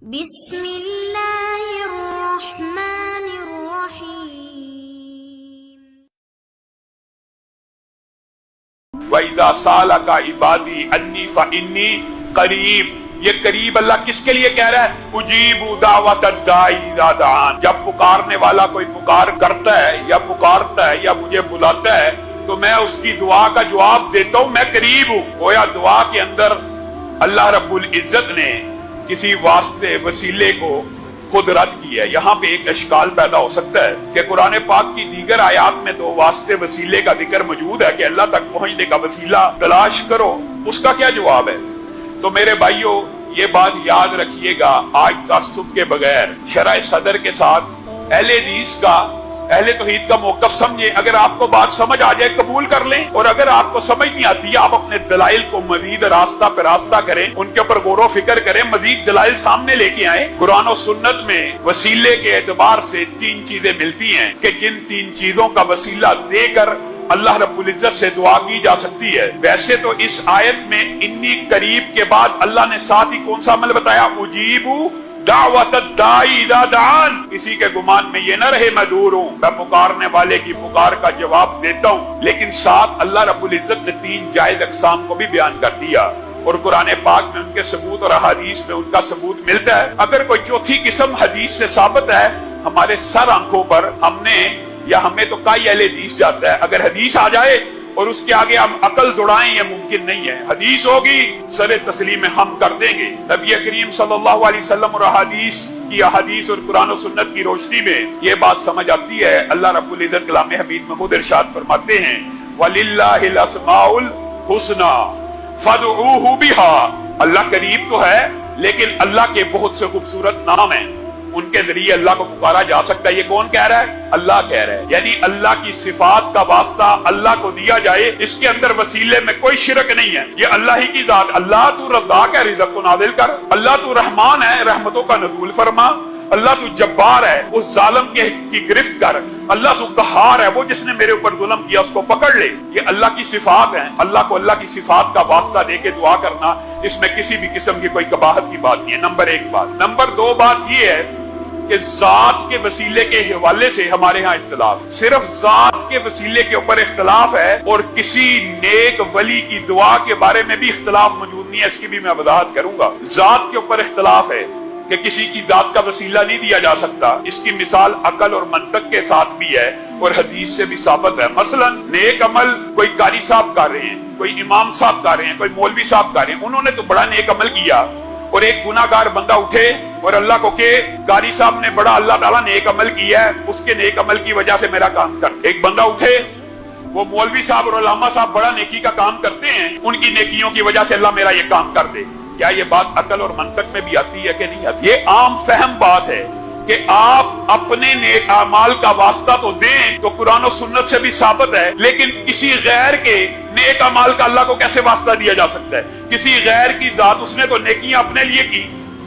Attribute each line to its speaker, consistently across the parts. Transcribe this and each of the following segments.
Speaker 1: بسم اللہ الرحمن الرحیم۔
Speaker 2: وَإِذَا سَأَلَكَ عِبَادِي عَنِّي فَإِنِّي قَرِيبٌ، یہ قریب اللہ کس کے لیے کہہ رہا ہے؟ اُجِیبُ دَعْوَةَ الدَّاعِ اِذَا دَعَانِ، جب پکارنے والا کوئی پکار کرتا ہے یا پکارتا ہے یا مجھے بلاتا ہے تو میں اس کی دعا کا جواب دیتا ہوں، میں قریب ہوں۔ گویا دعا کے اندر اللہ رب العزت نے کسی واسطے وسیلے کو خود رد کیا ہے۔ یہاں پہ ایک اشکال پیدا ہو سکتا ہے کہ قرآن پاک کی دیگر آیات میں تو واسطے وسیلے کا ذکر موجود ہے کہ اللہ تک پہنچنے کا وسیلہ تلاش کرو، اس کا کیا جواب ہے؟ تو میرے بھائیوں یہ بات یاد رکھیے گا، آج تعصب کے بغیر شرح صدر کے ساتھ اہل حدیث کا، اہل توحید کا موقف سمجھیں۔ اگر آپ کو بات سمجھ آ جائے قبول کر لیں، اور اگر آپ کو سمجھ نہیں آتی آپ اپنے دلائل کو مزید راستہ پہ راستہ کریں، ان کے اوپر غور و فکر کریں، مزید دلائل سامنے لے کے آئیں۔ قرآن و سنت میں وسیلے کے اعتبار سے تین چیزیں ملتی ہیں کہ جن تین چیزوں کا وسیلہ دے کر اللہ رب العزت سے دعا کی جا سکتی ہے۔ ویسے تو اس آیت میں انی قریب کے بعد اللہ نے ساتھ ہی کون سا عمل بتایا؟ اجیبو دعوت الداعی اذا دعان۔ کسی کے گمان میں یہ نہ رہے میں دور ہوں، میں پکارنے والے کی پکار کا جواب دیتا ہوں، لیکن ساتھ اللہ رب العزت نے تین جائز اقسام کو بھی بیان کر دیا، اور قرآن پاک میں ان کے ثبوت اور احادیث میں ان کا ثبوت ملتا ہے۔ اگر کوئی چوتھی قسم حدیث سے ثابت ہے، ہمارے سر آنکھوں پر ہم نے یا ہمیں تو کئی اہل حدیث جاتا ہے، اگر حدیث آ جائے اور اس کے آگے ہم عقل دوڑائیں یہ ممکن نہیں ہے۔ حدیث ہوگی سر تسلیم ہم کر دیں گے۔ نبی کریم صلی اللہ علیہ وسلم اور احادیث اور قرآن و سنت کی روشنی میں یہ بات سمجھ آتی ہے۔ اللہ رب العزت کلام حمید میں خود ارشاد فرماتے ہیں وَلِلَّهِ الْأَسْمَاءُ الْحُسْنَى فَادْعُوهُ بِهَا، اللہ قریب تو ہے لیکن اللہ کے بہت سے خوبصورت نام ہیں، ان کے ذریعے اللہ کو پکارا جا سکتا ہے۔ یہ کون کہہ رہا ہے؟ اللہ کہہ رہا ہے، یعنی اللہ کی صفات کا واسطہ اللہ کو دیا جائے، اس کے اندر وسیلے میں کوئی شرک نہیں ہے، یہ اللہ ہی کی ذات۔ اللہ تو رزاق ہے، رزق کو نازل کر، اللہ تو رحمان ہے، رحمتوں کا نزول فرما، اللہ تو جبار ہے، اس ظالم کی گرفت کر، اللہ تو قہار ہے، وہ جس نے میرے اوپر ظلم کیا اس کو پکڑ لے۔ یہ اللہ کی صفات ہیں، اللہ کو اللہ کی صفات کا واسطہ دے کے دعا کرنا، اس میں کسی بھی قسم کی کوئی قباحت کی بات نہیں ہے۔ نمبر ایک بات۔ نمبر دو بات یہ ہے کہ ذات کے وسیلے کے حوالے سے ہمارے ہاں اختلاف، صرف ذات کے وسیلے کے اوپر اختلاف ہے، اور کسی نیک ولی کی دعا کے بارے میں بھی اختلاف موجود نہیں ہے، اس کی بھی میں وضاحت کروں گا۔ ذات کے اوپر اختلاف ہے کہ کسی کی ذات کا وسیلہ نہیں دیا جا سکتا، اس کی مثال عقل اور منطق کے ساتھ بھی ہے اور حدیث سے بھی ثابت ہے۔ مثلا نیک عمل کوئی قاری صاحب کر رہے ہیں، کوئی امام صاحب کر رہے ہیں، کوئی مولوی صاحب کر رہے ہیں، انہوں نے تو بڑا نیک عمل کیا، اور ایک گناہگار بندہ اٹھے اور اللہ کو کہ قاری صاحب نے بڑا اللہ تعالیٰ نے نیک عمل کیا ہے، اس کے نیک عمل کی وجہ سے میرا کام کر۔ ایک بندہ اٹھے، وہ مولوی صاحب اور علامہ صاحب بڑا نیکی کا کام کرتے ہیں، ان کی نیکیوں کی وجہ سے اللہ میرا یہ کام کر دے۔ کیا یہ بات عقل اور منطق میں بھی آتی ہے کہ نہیں آتی؟ یہ عام فہم بات ہے کہ آپ اپنے نیک اعمال کا واسطہ تو دیں، تو قرآن و سنت سے بھی ثابت ہے، لیکن کسی غیر کے نیک اعمال کا اللہ کو کیسے واسطہ دیا جا سکتا ہے؟ کسی غیر کی ذات، اس نے تو نیکیاں اپنے لیے کی،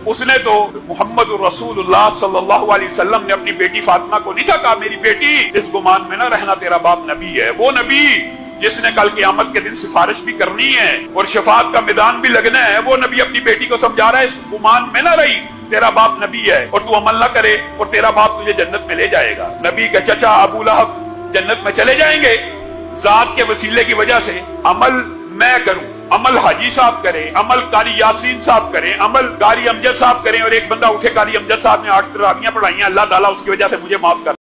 Speaker 2: اس نے تو محمد رسول اللہ صلی اللہ علیہ وسلم نے اپنی بیٹی فاطمہ کو نہیں تھا کہا میری بیٹی اس گمان میں نہ رہنا، تیرا باپ نبی ہے۔ وہ نبی جس نے کل قیامت کے دن سفارش بھی کرنی ہے اور شفاعت کا میدان بھی لگنا ہے، وہ نبی اپنی بیٹی کو سمجھا رہا ہے اس گمان میں نہ رہی، تیرا باپ نبی ہے اور تو عمل نہ کرے اور تیرا باپ تجھے جنت میں لے جائے گا۔ نبی کا چچا ابو لہب جنت میں چلے جائیں گے ذات کے وسیلے کی وجہ سے۔ عمل میں کروں، عمل حاجی صاحب کریں، عمل قاری یاسین صاحب کریں، عمل قاری امجد صاحب کریں، اور ایک بندہ اٹھے قاری امجد صاحب نے 8 تراویحیں پڑھائی ہیں، اللہ تعالیٰ اس کی وجہ سے مجھے معاف کر